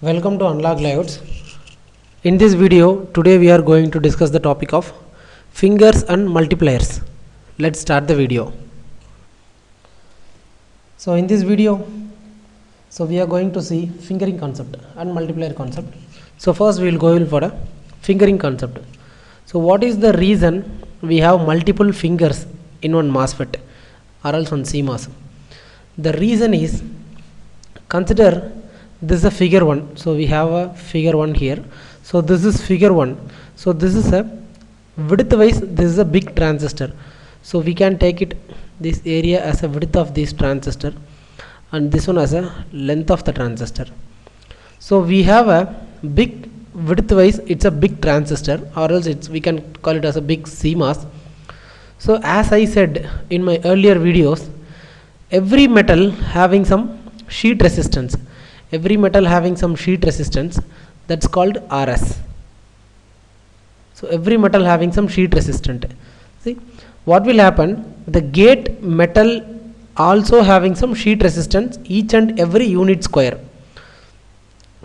Welcome to Unlock Layouts. In this video, today we are going to discuss the topic of fingers and multipliers. Let's start the video. So in this video, we are going to see fingering concept and multiplier concept. So first we will go in for a fingering concept. So what is the reason we have multiple fingers in one MOSFET or else one CMOS? The reason is, consider this is a figure 1. So we have a figure 1 here. So this is figure 1. So this is a width wise, this is a big transistor. So we can take it this area as a width of this transistor and this one as a length of the transistor. So we have a big width wise, it's a big transistor, or else we can call it as a big CMOS. So as I said in my earlier videos, every metal having some sheet resistance. Every metal having some sheet resistance, that's called RS. So every metal having some sheet resistant. See what will happen, the gate metal also having some sheet resistance each and every unit square.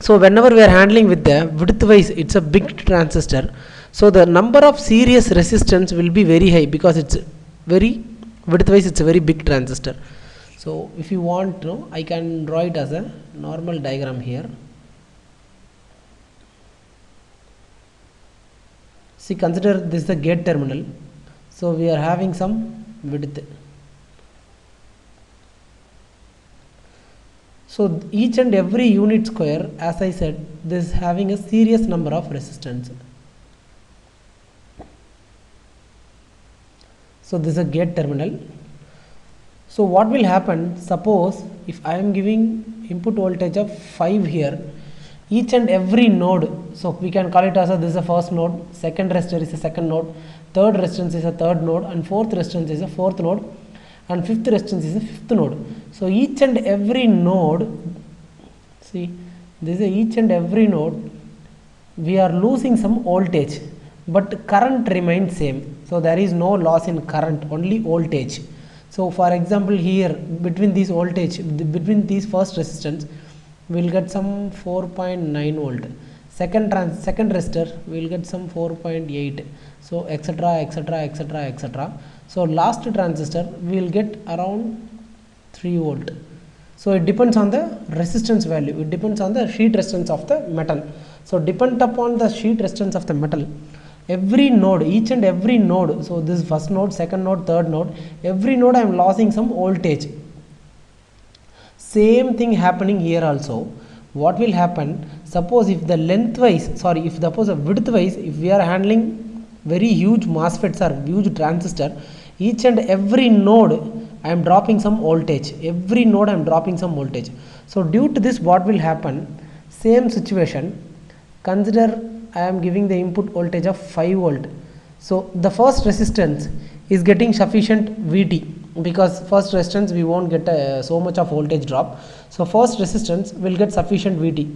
So whenever we are handling with the width wise, it's a big transistor, so the number of series resistance will be very high because it's very width wise, it's a very big transistor. So if you want to know, I can draw it as a normal diagram here. See, consider this is the gate terminal. So we are having some width. So each and every unit square, as I said, this is having a serious number of resistance. So this is a gate terminal. So what will happen, suppose if I am giving input voltage of 5 here, each and every node, so we can call it as this is the first node, second resistor is the second node, third resistance is a third node, and fourth resistance is a fourth node, and fifth resistance is a fifth node. So each and every node, see this is each and every node, we are losing some voltage, but current remains same. So there is no loss in current, only voltage. So for example here, between these voltage, between these first resistance, we will get some 4.9 volt. Second resistor, we will get some 4.8. So etc, etc, etc, etc. So last transistor, we will get around 3 volt. So it depends on the resistance value. It depends on the sheet resistance of the metal. So depend upon the sheet resistance of the metal, every node, each and every node, so this first node, second node, third node, every node I am losing some voltage. Same thing happening here also. What will happen, suppose if the width wise, if we are handling very huge MOSFETs or huge transistor, each and every node I am dropping some voltage. Every node I am dropping some voltage. So due to this, what will happen, same situation, consider I am giving the input voltage of 5 volt. So the first resistance is getting sufficient VT, because first resistance we won't get so much of voltage drop. So first resistance will get sufficient VT.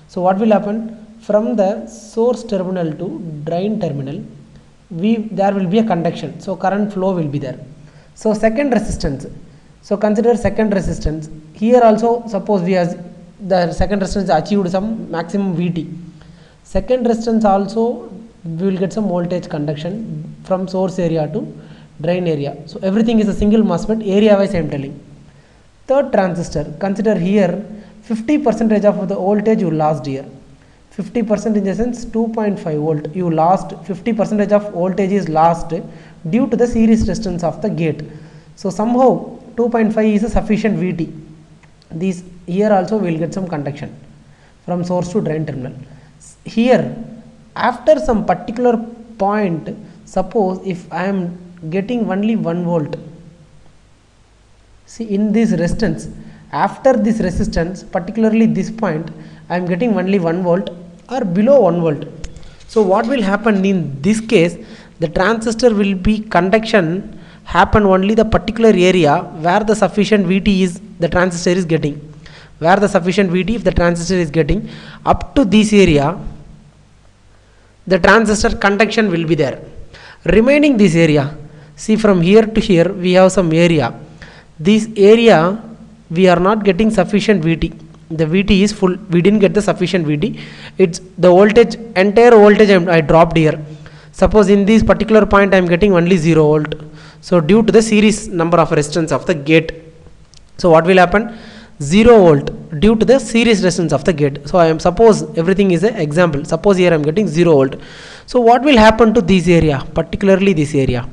So what will happen, from the source terminal to drain terminal, there will be a conduction. So current flow will be there. So second resistance, so consider second resistance. Here also, suppose the second resistance achieved some maximum VT. Second resistance also, we will get some voltage conduction from source area to drain area. So everything is a single MOSFET, area wise I am telling. Third transistor, consider here 50% of the voltage you lost here. 50% in the sense 2.5 volt you lost, 50% of voltage is lost due to the series resistance of the gate. So somehow 2.5 is a sufficient VT. These here also we will get some conduction from source to drain terminal. Here after some particular point, suppose if I am getting only 1 volt, see in this resistance, after this resistance, particularly this point, I am getting only 1 volt or below 1 volt. So what will happen in this case, the transistor will be conduction happen only the particular area where the sufficient VT is the transistor is getting. Where the sufficient VT if the transistor is getting, up to this area, the transistor conduction will be there. Remaining this area, see from here to here we have some area. This area we are not getting sufficient VT. the VT is full, we didn't get the sufficient VT. It's the voltage, entire voltage I dropped here. Suppose in this particular point I am getting only 0 volt. So due to the series number of resistance of the gate, so what will happen? 0 volt due to the series resistance of the gate. So I am, suppose everything is an example, suppose here I am getting 0 volt. So what will happen to this area, particularly this area?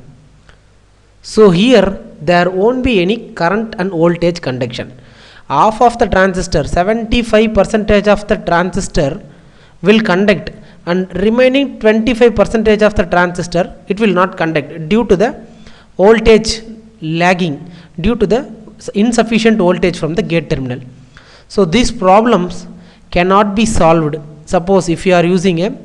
So here there won't be any current and voltage conduction. Half of the transistor, 75% of the transistor will conduct, and remaining 25% of the transistor it will not conduct due to the voltage lagging, due to the insufficient voltage from the gate terminal. So these problems cannot be solved. Suppose if you are using a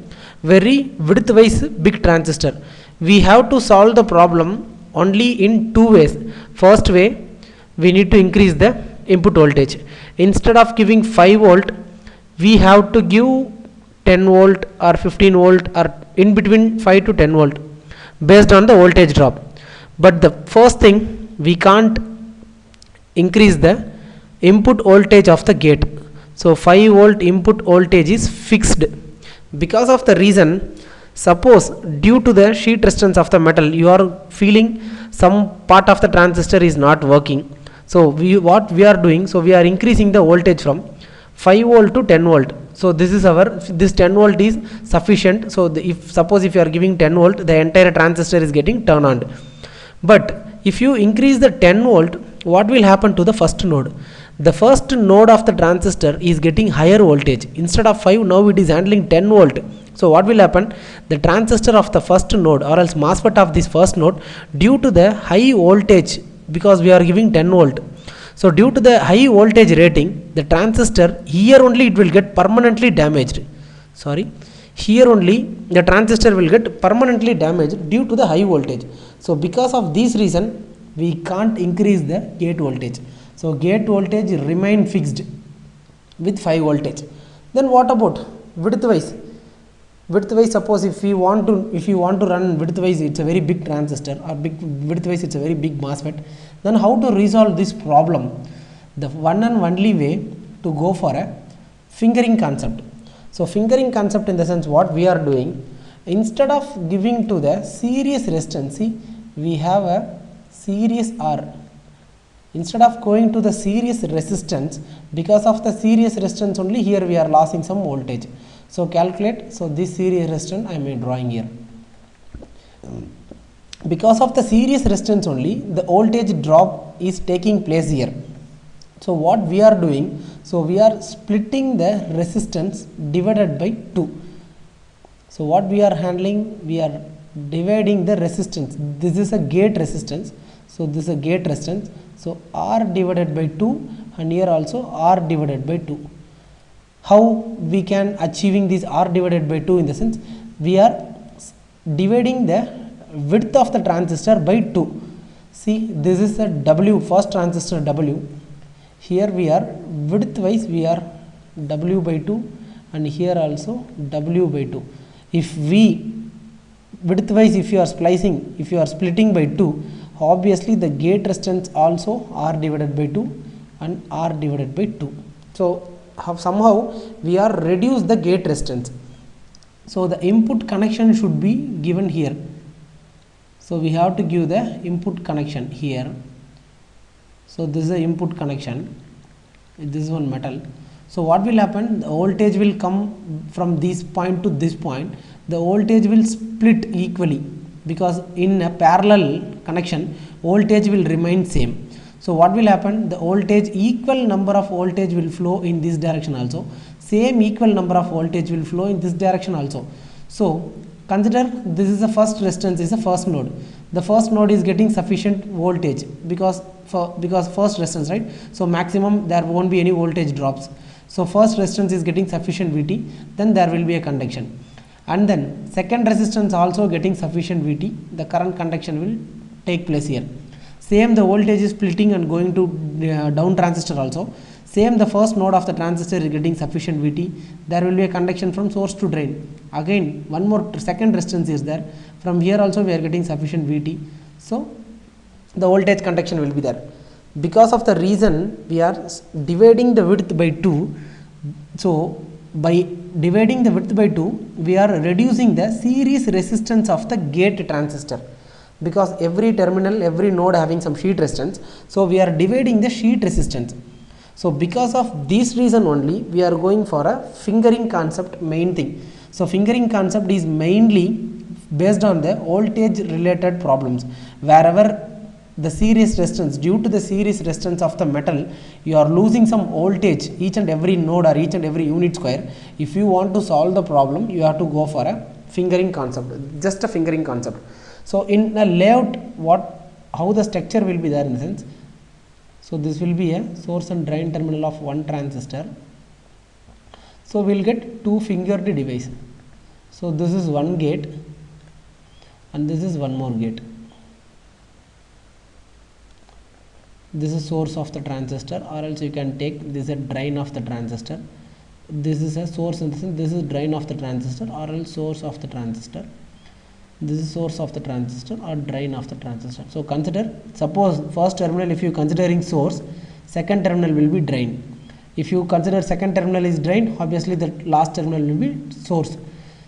very width-wise big transistor, we have to solve the problem only in two ways. First way, we need to increase the input voltage. Instead of giving 5 volt, we have to give 10 volt or 15 volt or in between 5 to 10 volt based on the voltage drop. But the first thing, we can't increase the input voltage of the gate. So 5 volt input voltage is fixed. Because of the reason, suppose due to the sheet resistance of the metal, you are feeling some part of the transistor is not working. So what we are doing, so we are increasing the voltage from 5 volt to 10 volt. So this is this 10 volt is sufficient. So suppose if you are giving 10 volt, the entire transistor is getting turned on. But if you increase the 10 volt, what will happen to the first node? The first node of the transistor is getting higher voltage. Instead of 5, now it is handling 10 volt. So what will happen? The transistor of the first node, or else MOSFET of this first node, due to the high voltage, because we are giving 10 volt, so due to the high voltage rating, the transistor here only it will get permanently damaged. Here only the transistor will get permanently damaged due to the high voltage. So because of this reason, we can't increase the gate voltage. So gate voltage remain fixed with 5 voltage. Then what about width-wise? Width-wise, suppose if you want to run width-wise, it's a very big transistor, or width-wise it's a very big MOSFET. Then how to resolve this problem? The one and only way to go for a fingering concept. So fingering concept in the sense, what we are doing, instead of giving to the series resistance, see, we have a series R. Instead of going to the series resistance, because of the series resistance only, here we are losing some voltage. So calculate, so this series resistance I am drawing here. Because of the series resistance only, the voltage drop is taking place here. So what we are doing, so we are splitting the resistance divided by 2. So what we are handling, we are dividing the resistance. This is a gate resistance. So this is a gate resistance. So R divided by 2, and here also R divided by 2. How we can achieving this R divided by 2 in the sense, we are dividing the width of the transistor by 2. See, this is a W, first transistor W. Here we are width wise we are W by 2, and here also W by 2. If we width wise, if you are splicing, if you are splitting by 2, obviously the gate resistance also R divided by 2 and R divided by 2. So somehow we are reduce the gate resistance. So the input connection should be given here. So we have to give the input connection here. So this is the input connection. This is one metal. So what will happen? The voltage will come from this point to this point. The voltage will split equally, because in a parallel connection, voltage will remain same. So what will happen? The voltage, equal number of voltage will flow in this direction also. Same equal number of voltage will flow in this direction also. So consider this is the first resistance, is the first node. The first node is getting sufficient voltage because first resistance, right? So maximum there won't be any voltage drops. So first resistance is getting sufficient VT, then there will be a conduction. And then second resistance also getting sufficient VT, the current conduction will take place here. Same the voltage is splitting and going to down transistor also. Same the first node of the transistor is getting sufficient VT, there will be a conduction from source to drain. Again one more second resistance is there, from here also we are getting sufficient VT. So the voltage conduction will be there. because of the reason we are dividing the width by 2. So by dividing the width by 2, we are reducing the series resistance of the gate transistor, because every terminal, every node having some sheet resistance, so we are dividing the sheet resistance. So because of this reason only, we are going for a fingering concept main thing. So fingering concept is mainly based on the voltage related problems, wherever the series resistance, due to the series resistance of the metal, you are losing some voltage each and every node or each and every unit square. If you want to solve the problem, you have to go for a fingering concept, just a fingering concept. So in a layout, how the structure will be there in the sense, so this will be a source and drain terminal of one transistor. So we will get two fingered device. So this is one gate and this is one more gate. This is source of the transistor, or else you can take this a drain of the transistor. This is a source in the sense, this is drain of the transistor, or else source of the transistor. This is source of the transistor or drain of the transistor. So consider, suppose first terminal, if you considering source, second terminal will be drain. If you consider second terminal is drain, obviously the last terminal will be source.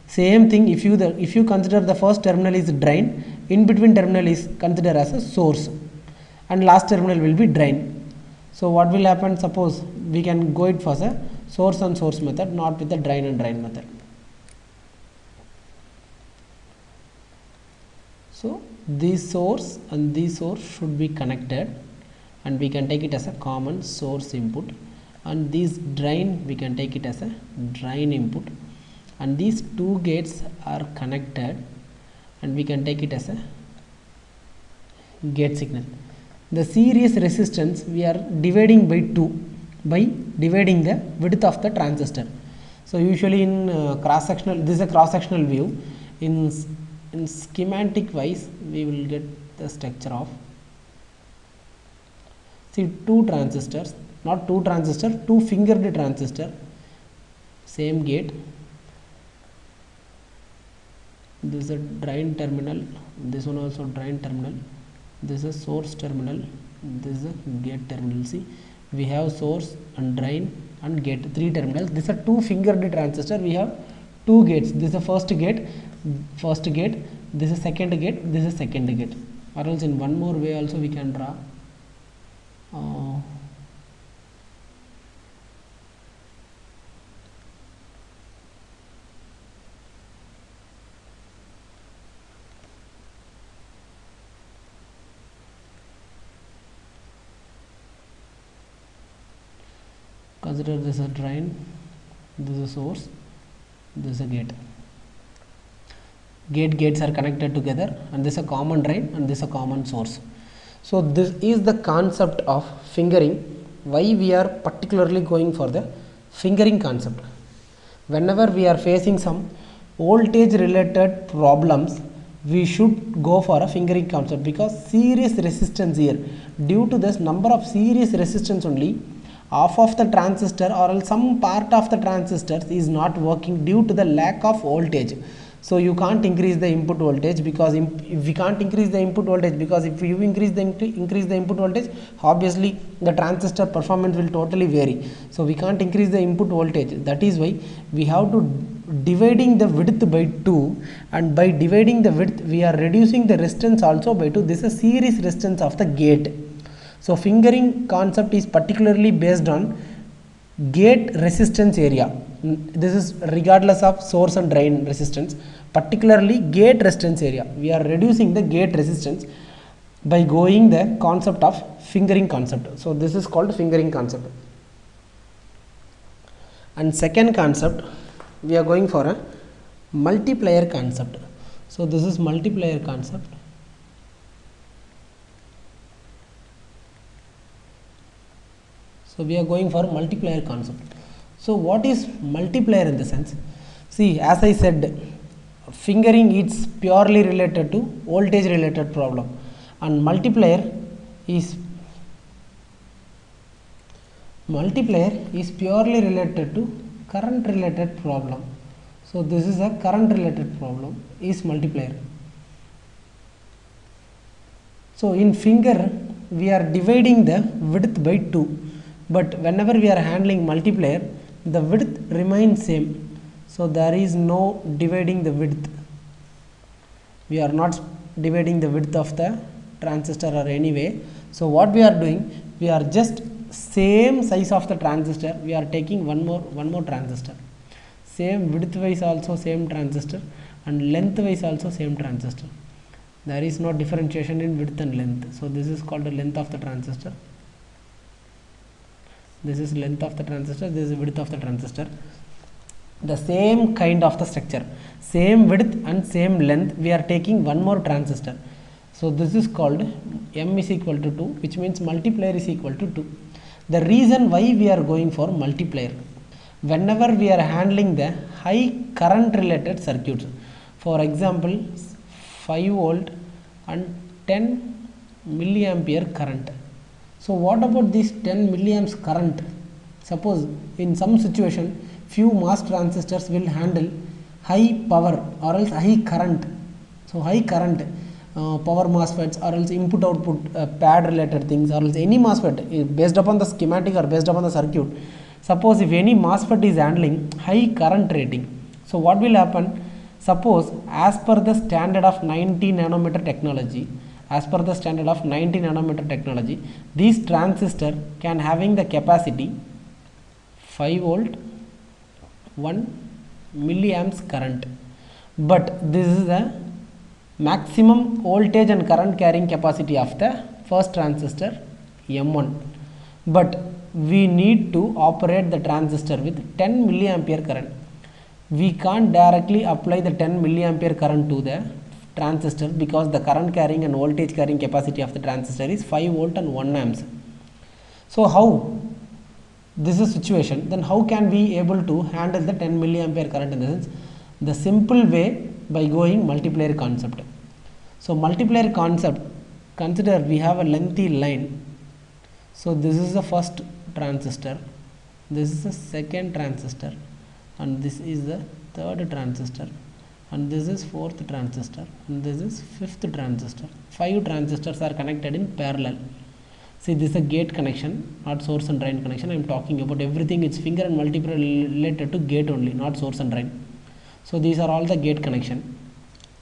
Same thing, if you consider the first terminal is drain, in between terminal is considered as a source, and last terminal will be drain. So what will happen, suppose we can go it for the source and source method, not with the drain and drain method. So this source and this source should be connected, and we can take it as a common source input, and this drain we can take it as a drain input, and these two gates are connected, and we can take it as a gate signal. The series resistance we are dividing by 2 by dividing the width of the transistor. So usually in cross sectional, this is a cross sectional view. In schematic wise, we will get the structure of, see, two transistors, not two transistor, two fingered transistor, same gate. This is a drain terminal, this one also drain terminal, this is a source terminal, this is a gate terminal. See, we have source and drain and gate, three terminals. These are two fingered transistor, we have two gates. This is the first gate, this is second gate, this is second gate. Or else in one more way also we can draw. Consider this a drain, this is a source, this is a gate. Gates are connected together, and this is a common drain and this is a common source. So this is the concept of fingering. Why we are particularly going for the fingering concept? Whenever we are facing some voltage related problems, we should go for a fingering concept, because series resistance here, due to this number of series resistance only, half of the transistor or else some part of the transistor is not working due to the lack of voltage. So you can't increase the input voltage, because if we can't increase the input voltage, because if you increase the input voltage, obviously the transistor performance will totally vary. So we can't increase the input voltage. That is why we have to dividing the width by 2, and by dividing the width we are reducing the resistance also by 2. This is a series resistance of the gate. So fingering concept is particularly based on gate resistance area. This is regardless of source and drain resistance, particularly gate resistance area. We are reducing the gate resistance by going the concept of fingering concept. So this is called fingering concept. And second concept, we are going for a multiplier concept. So this is multiplier concept. So we are going for multiplier concept. So what is multiplier in the sense? See, as I said, fingering is purely related to voltage related problem, and multiplier is purely related to current related problem. So this is a current related problem, is multiplier. So in finger, we are dividing the width by 2, but whenever we are handling multiplier, the width remains same, so there is no dividing the width. We are not dividing the width of the transistor or any way. So what we are doing, we are just same size of the transistor, we are taking one more transistor, same width wise also same transistor, and length wise also same transistor. There is no differentiation in width and length. So this is called the length of the transistor. This is length of the transistor, this is width of the transistor. The same kind of the structure, same width and same length, we are taking one more transistor. So this is called M is equal to 2, which means multiplier is equal to 2. The reason why we are going for multiplier, whenever we are handling the high current related circuits, for example 5 volt and 10 milliampere current. So what about this 10 milliamps current? Suppose in some situation few MOS transistors will handle high power or else high current. So high current power MOSFETs or else input output pad related things, or else any MOSFET based upon the schematic or based upon the circuit. Suppose if any MOSFET is handling high current rating, so what will happen? Suppose as per the standard of 90 nanometer technology, these transistor can having the capacity 5 volt 1 milliamps current, but this is the maximum voltage and current carrying capacity of the first transistor M1, but we need to operate the transistor with 10 milliampere current. We can't directly apply the 10 milliampere current to the transistor because the current carrying and voltage carrying capacity of the transistor is 5 volt and 1 amps. So how this is situation, then how can we able to handle the 10 milliampere current? In the sense, the simple way, by going multiplier concept. So multiplier concept, consider we have a lengthy line. So this is the first transistor, this is the second transistor, and this is the third transistor, and this is fourth transistor, and this is fifth transistor. 5 transistors are connected in parallel. See, this is a gate connection, not source and drain connection. I am talking about everything. It's finger and multiplier related to gate only, not source and drain. So these are all the gate connection.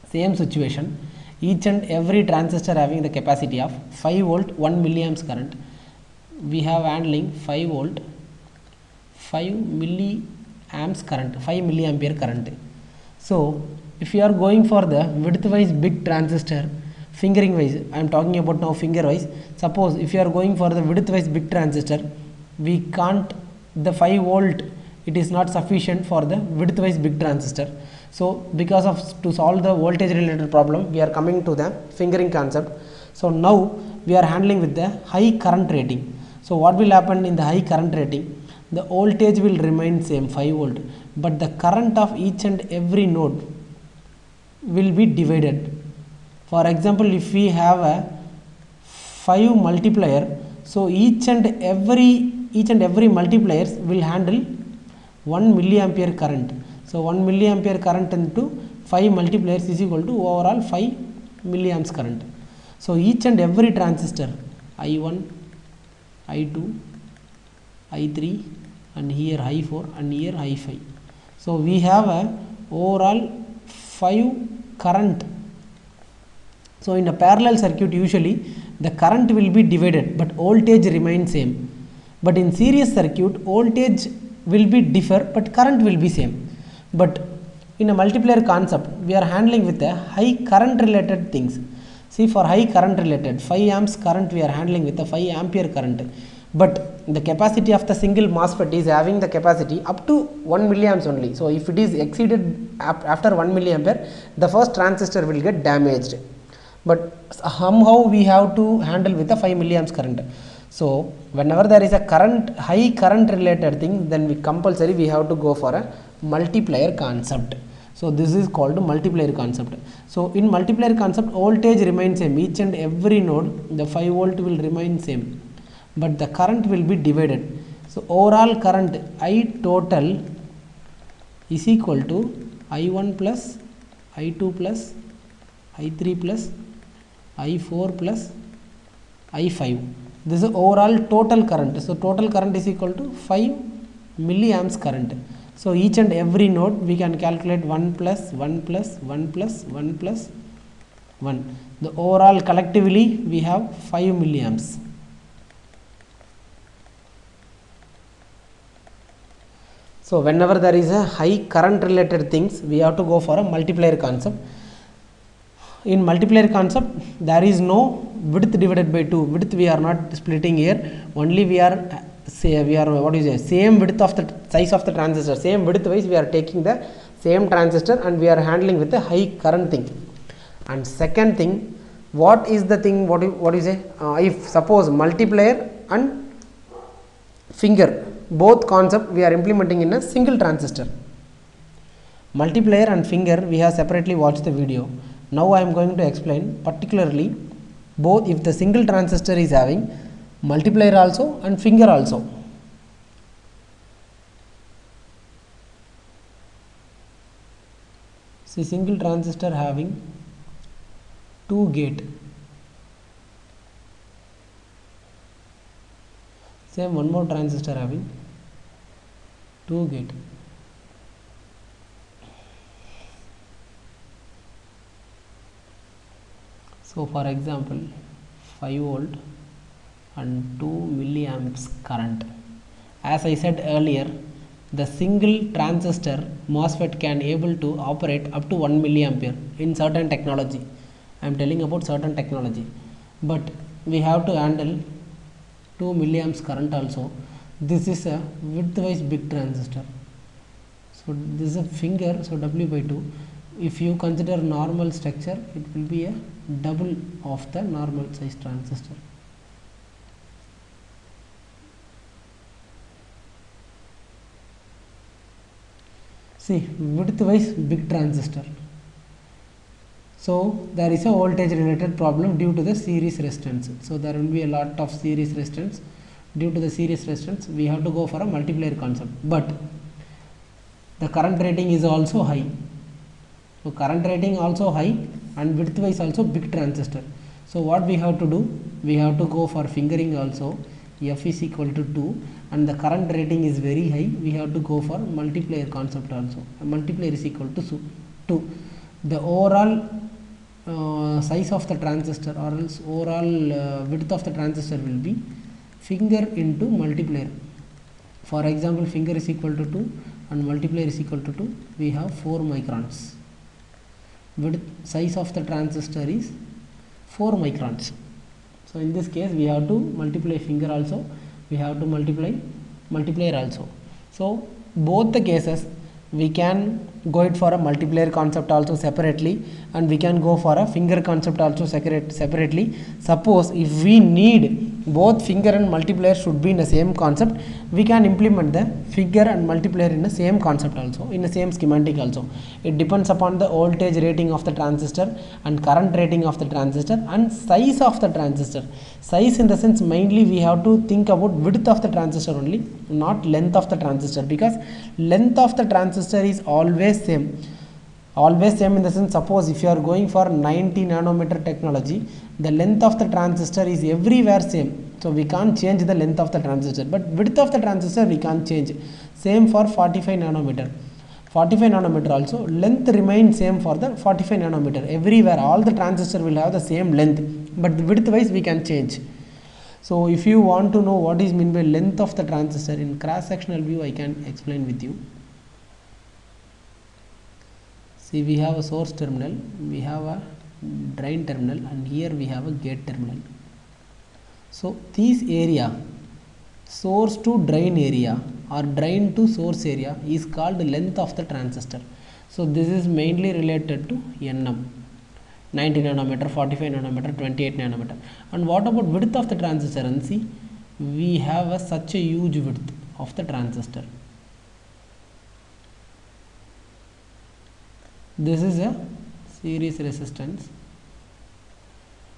Same situation, each and every transistor having the capacity of 5 volt 1 milliamps current. We have handling 5 volt 5 milliamps current, 5 milliampere current. So if you are going for the width wise big transistor, fingering wise, I am talking about now finger wise. Suppose if you are going for the width wise big transistor, we can't, the 5 volt it is not sufficient for the width wise big transistor. So because of to solve the voltage related problem, we are coming to the fingering concept. So now we are handling with the high current rating. So what will happen in the high current rating? The voltage will remain same 5 volt, but the current of each and every node will be divided. For example, if we have a 5 multiplier, so each and every multipliers will handle 1 milliampere current. So 1 milliampere current into 5 multipliers is equal to overall 5 milliamps current. So each and every transistor I1, I2, I3, and here I4 and here I5. So we have a overall 5 current. So in a parallel circuit, usually the current will be divided but voltage remains same. But in series circuit, voltage will be differ but current will be same. But in a multiplier concept, we are handling with a high current related things. See, for high current related 5 amps current, we are handling with a 5 ampere current, but the capacity of the single MOSFET is having the capacity up to 1 milliamps only. So if it is exceeded after 1 milliampere, the first transistor will get damaged. But somehow we have to handle with a 5 milliamps current. So whenever there is a current, high current related thing, then we compulsory we have to go for a multiplier concept. So this is called multiplier concept. So in multiplier concept, voltage remains same, each and every node the 5 volt will remain same, but the current will be divided. So overall current I total is equal to I1 plus I2 plus I3 plus I4 plus I5. This is overall total current. So total current is equal to 5 milliamps current. So each and every node we can calculate 1 plus 1 plus 1 plus 1 plus 1. The overall collectively we have 5 milliamps. So whenever there is a high current related things, we have to go for a multiplier concept. In multiplier concept, there is no width divided by 2. Width we are not splitting here. Only we are same width of the size of the transistor. Same width wise we are taking the same transistor and we are handling with a high current thing. And second thing, what is the thing? What is it? If suppose multiplier and finger, both concept we are implementing in a single transistor. Multiplier and finger we have separately watched the video. Now I am going to explain particularly both if the single transistor is having multiplier also and finger also. See, single transistor having 2 gate. Same one more transistor having 2 gate. So for example 5 volt and 2 milliamps current. As I said earlier, the single transistor MOSFET can able to operate up to 1 milliampere in certain technology. I am telling about certain technology, but we have to handle 2 milliamps current also. This is a widthwise big transistor. So this is a finger, so W by 2. If you consider normal structure, it will be a double of the normal size transistor. See, widthwise big transistor. So there is a voltage related problem due to the series resistance. So there will be a lot of series resistance. Due to the series resistance, we have to go for a multiplier concept. But the current rating is also high. So current rating also high and widthwise also big transistor. So what we have to do? We have to go for fingering also. F is equal to 2 and the current rating is very high. We have to go for multiplier concept also. A multiplier is equal to 2. The overall size of the transistor or else overall width of the transistor will be finger into multiplier. For example, finger is equal to 2 and multiplier is equal to 2. We have 4 microns. Width size of the transistor is 4 microns. So in this case we have to multiply finger also, we have to multiply multiplier also. So both the cases we can go it for a multiplier concept also separately and we can go for a finger concept also separately. Suppose if we need both finger and multiplier should be in the same concept, we can implement the finger and multiplier in the same concept also, in the same schematic also. It depends upon the voltage rating of the transistor and current rating of the transistor and size of the transistor. Size in the sense mainly we have to think about width of the transistor only, not length of the transistor, because length of the transistor is always same. Always same in the sense, suppose if you are going for 90 nanometer technology, the length of the transistor is everywhere same. So we can't change the length of the transistor, but width of the transistor we can't change. Same for 45 nanometer. 45 nanometer also length remains same for the 45 nanometer. Everywhere all the transistor will have the same length, but the width wise we can change. So if you want to know what is meant by length of the transistor in cross sectional view, I can explain with you. See, we have a source terminal, we have a drain terminal and here we have a gate terminal. So this area, source to drain area or drain to source area, is called length of the transistor. So this is mainly related to NM, 90 nanometer, 45 nanometer, 28 nanometer. And what about width of the transistor? And see, we have such a huge width of the transistor. This is a series resistance.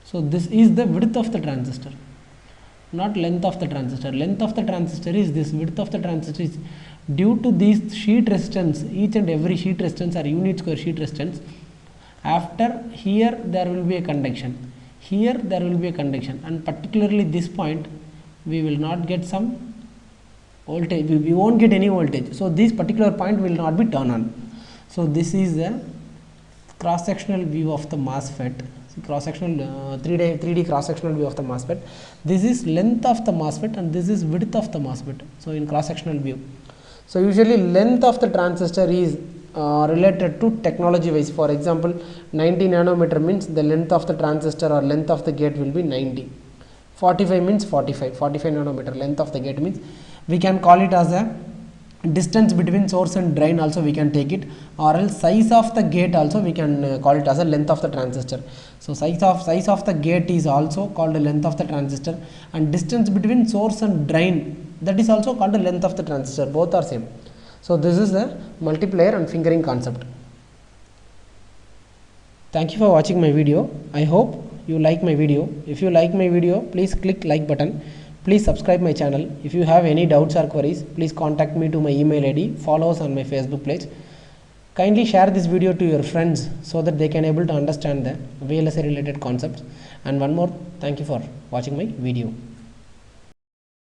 So this is the width of the transistor, not length of the transistor. Length of the transistor is this, width of the transistor is due to these sheet resistance. Each and every sheet resistance or unit square sheet resistance. After here there will be a conduction. here there will be a conduction, and particularly this point we will not get some voltage, we won't get any voltage, so this particular point will not be turned on. So this is the cross sectional view of the MOSFET, cross sectional 3D cross sectional view of the MOSFET. This is length of the MOSFET and this is width of the MOSFET. So in cross sectional view, so usually length of the transistor is related to technology wise. For example, 90 nanometer means the length of the transistor or length of the gate will be 90. 45 means 45 nanometer length of the gate means we can call it as a distance between source and drain, also we can take it, or else size of the gate also we can call it as a length of the transistor. So size of the gate is also called the length of the transistor, and distance between source and drain, that is also called the length of the transistor. Both are same. So this is the multiplier and fingering concept. Thank you for watching my video. I hope you like my video. If you like my video, please click like button. Please subscribe my channel. If you have any doubts or queries, please contact me to my email ID. Follow us on my Facebook page. Kindly share this video to your friends so that they can able to understand the VLSI related concepts. And one more, thank you for watching my video.